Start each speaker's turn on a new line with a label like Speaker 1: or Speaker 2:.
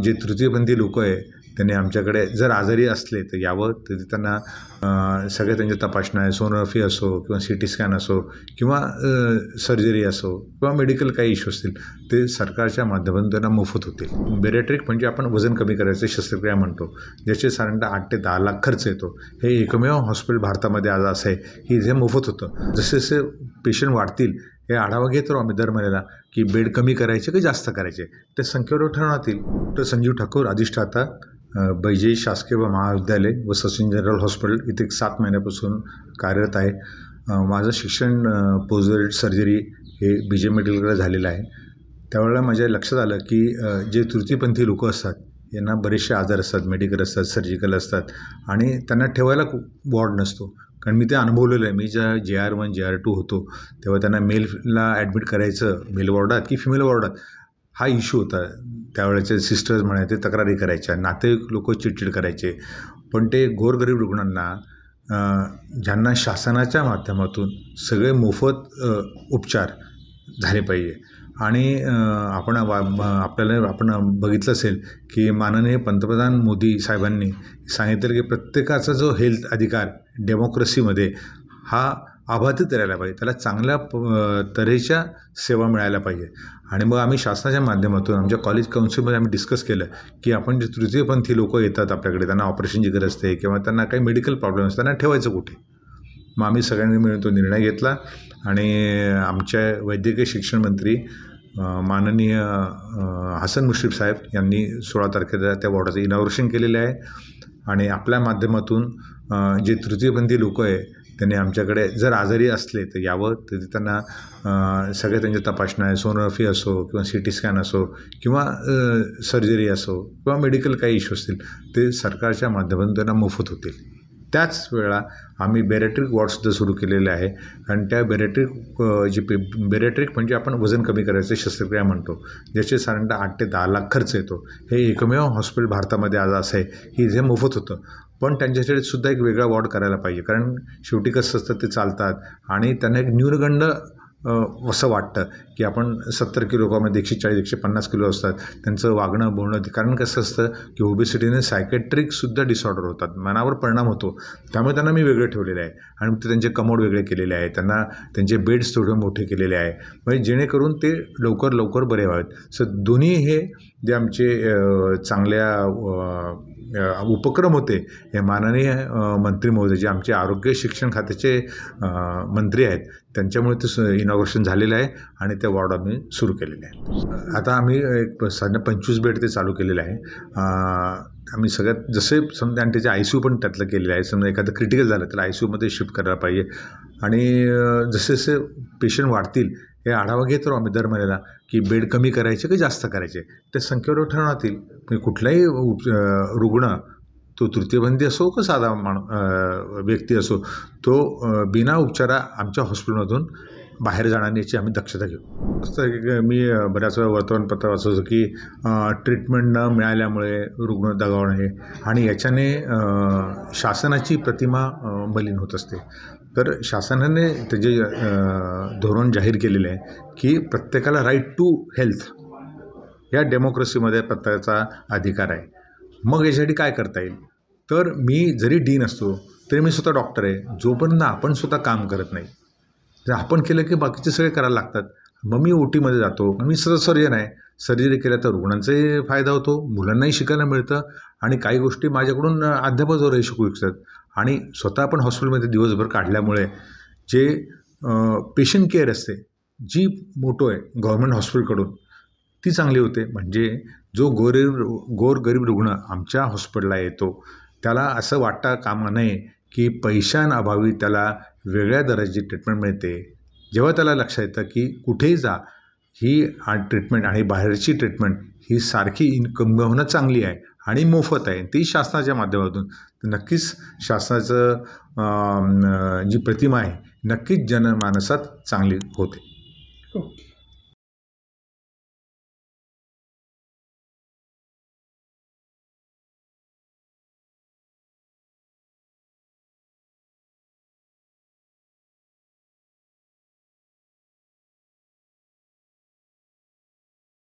Speaker 1: जे तृतीयपंथी लोक आहे त्यांनी आमच्याकडे जर आजारी असले तर यावं, तर त्यांना सगळ्या त्यांच्या तपासण्या आहे, सोनोग्राफी असो किंवा CT स्कॅन असो किंवा सर्जरी असो किंवा मेडिकल काही इश्यू असतील ते सरकारच्या माध्यमातून त्यांना मोफत होतील. बेरेट्रिक म्हणजे आपण वजन कमी करायचं शस्त्रक्रिया म्हणतो, ज्याचे साधारणतः 8 ते 10 लाख खर्च येतो. हे एकमेव हॉस्पिटल भारतामध्ये आज असं आहे की जे मोफत होतं. जसे जसे पेशंट वाढतील हे आढावा घेत राहू आम्ही दर महिन्याला की बेड कमी करायचे की जास्त करायचे, त्या संख्येवर ठरवण्यात येईल. डॉक्टर संजीव ठाकूर अधिष्ठाता बैजई शासकीय महाविद्यालय व सचिन जनरल हॉस्पिटल इथे 7 महिन्यापासून कार्यरत आहे. माझं शिक्षण पोस्ट ग्रॅज्युएट सर्जरी हे BJ मेडिकलकडे झालेलं आहे. त्यावेळेला माझ्या लक्षात आलं की जे तृतीयपंथी लोक असतात यांना बरेचसे आजार असतात, मेडिकल असतात, सर्जिकल असतात आणि त्यांना ठेवायला वॉर्ड नसतो. कारण मी ते अनुभवलेलं आहे. मी ज्या JR1 JR2 होतो तेव्हा त्यांना मेलला ॲडमिट करायचं मेल वॉर्डात की फिमेल वॉर्डात, हा इश्यू होता. त्यावेळेचे सिस्टर्स म्हणायचे तक्रारी करायच्या, नातेवाईक लोक चिडचिड करायचे. पण ते गोरगरीब रुग्णांना ज्यांना शासनाच्या माध्यमातून सगळे मोफत उपचार झाले पाहिजे. आणि आपण बघितलं असेल की माननीय पंतप्रधान मोदी साहेबांनी सांगितलं की प्रत्येकाचा जो हेल्थ अधिकार डेमोक्रेसीमध्ये हा अबाधित राहायला पाहिजे, त्याला चांगल्या तऱ्हेच्या सेवा मिळायला पाहिजे. आणि मग आम्ही शासनाच्या माध्यमातून आमच्या कॉलेज काउन्सिलमध्ये आम्ही डिस्कस केलं की आपण जे तृतीयपंथी लोक येतात आपल्याकडे, त्यांना ऑपरेशनची गरज असते किंवा त्यांना काही मेडिकल प्रॉब्लेम असतात, त्यांना ठेवायचं कुठे. मग आम्ही सगळ्यांनी मिळून तो निर्णय घेतला आणि आमच्या वैद्यकीय शिक्षण मंत्री माननीय हसन मुश्रीफ साहेब यांनी 16 तारखेला त्या वॉर्डाचं इनॉग्रेशन केलेलं आहे. आणि आपल्या माध्यमातून जे तृतीयपंथी लोक आहे त्यांनी आमच्याकडे जर आजारी असले तर यावं, तर त्यांना सगळ्या त्यांच्या तपासण्या आहे, सोनोग्राफी असो किंवा CT स्कॅन असो किंवा सर्जरी असो किंवा मेडिकल काही इश्यू असतील ते सरकारच्या माध्यमातून त्यांना मोफत होतील. त्याच वेळा आम्ही बेरेट्रिक वॉर्डसुद्धा सुरू केलेले आहे. आणि त्या बेरेट्रिक म्हणजे आपण वजन कमी करायचं शस्त्रक्रिया म्हणतो, ज्याचे साधारणतः 8 ते 10 लाख खर्च येतो. हे एकमेव हॉस्पिटल भारतामध्ये आज असं आहे की जे मोफत होतं. पण त्यांच्यासाठी सुद्धा एक वेगळा वॉर्ड करायला पाहिजे, कारण शेवटी कसं असतं ते चालतात आणि त्यांना एक न्यूनगंड असं वाटतं की आपण 70 किलो लोकांमध्ये 140-150 किलो असतात, त्यांचं वागणं बोलणं. कारण कसं असतं की ओबेसिटीने सायकॅट्रिकसुद्धा डिसऑर्डर होतात, मनावर परिणाम होतो. त्यामुळे त्यांना मी वेगळे ठेवलेले आहे आणि ते त्यांचे कमोड वेगळे केलेले आहे, त्यांना त्यांचे बेड्स थोडे मोठे केलेले आहे, म्हणजे जेणेकरून ते लवकर बरे व्हावेत. सो दोन्ही हे जे आमचे चांगल्या उपक्रम होते हे माननीय मंत्री महोदय जे आमचे आरोग्य शिक्षण खात्याचे मंत्री आहेत त्यांच्यामुळे ते इनॉग्रेशन झालेलं आहे आणि त्या वॉर्ड आम्ही सुरू केलेले आहे. आता आम्ही एक 25 बेड ते चालू केलेलं आहे. आम्ही सगळ्यात जसे समजा आणि त्याचे ICU पण त्यातलं केलेलं आहे. समजा एखादं क्रिटिकल झालं तर ICUमध्ये शिफ्ट करायला पाहिजे. आणि जसे जसे पेशंट वाढतील हे आढावा घेत राहू आम्ही दर महिन्याला की बेड कमी करायचे की जास्त करायचे, त्या संख्येवर ठरवण्यात येईल. म्हणजे कुठलाही रुग्ण तो तृतीयपंथी असो का साधा व्यक्ती असो, तो बिना उपचारा आमच्या हॉस्पिटलमधून बाहेर जाणार याची आम्ही दक्षता घेऊ. असं मी बऱ्याच वेळा वर्तमानपत्र वाचतो की ट्रीटमेंट न मिळाल्यामुळे रुग्ण दगावणे आणि याच्याने शासनाची प्रतिमा मलिन होत असते. तर शासनाने त्याचे धोरण जाहीर केलेले आहे की प्रत्येकाला राईट टू हेल्थ या डेमोक्रेसीमध्ये प्रत्येकाचा अधिकार आहे. मग याच्यासाठी काय करता येईल, तर मी जरी डीन असतो तरी मी स्वतः डॉक्टर आहे. जोपर्यंत आपण स्वतः काम करत नाही, जर आपण केलं की बाकीचे सगळे करायला लागतात. मग मी OTमध्ये जातो, मी स्वतः सर्जन आहे. सर्जरी केल्या तर रुग्णांचाही फायदा होतो, मुलांनाही शिकायला मिळतं आणि काही गोष्टी माझ्याकडून अध्यापकावरही शिकू शकतात. आणि स्वतः आपण हॉस्पिटलमध्ये दिवसभर काढल्यामुळे जे पेशंट केअर असते जी मोठं आहे गव्हर्मेंट हॉस्पिटलकडून ती चांगली होते. म्हणजे जो गोरगरीब रुग्ण आमच्या हॉस्पिटलला येतो त्याला असं वाटता कामा नये की पैशांअभावी त्याला वेगळ्या दराची ट्रीटमेंट मिळते. जेव्हा त्याला लक्षात येतं की कुठेही जा ही ट्रीटमेंट आणि बाहेरची ट्रीटमेंट ही सारखी इन्कम होणं चांगली आहे आणि मोफत आहे, ती शासनाच्या माध्यमातून, तर नक्कीच शासनाचं जी प्रतिमा आहे नक्कीच जनमानसात चांगली होते.